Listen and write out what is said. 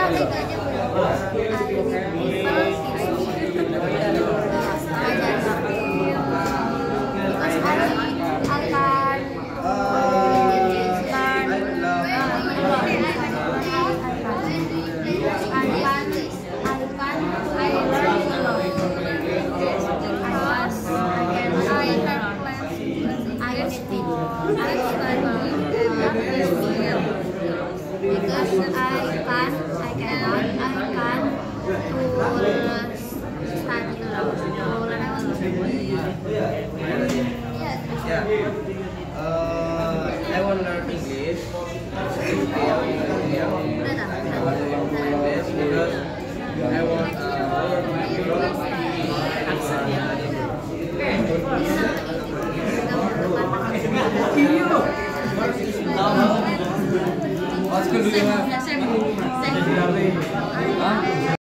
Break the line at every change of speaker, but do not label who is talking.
itu aja belum.
I want to learn English. Because I want
Saya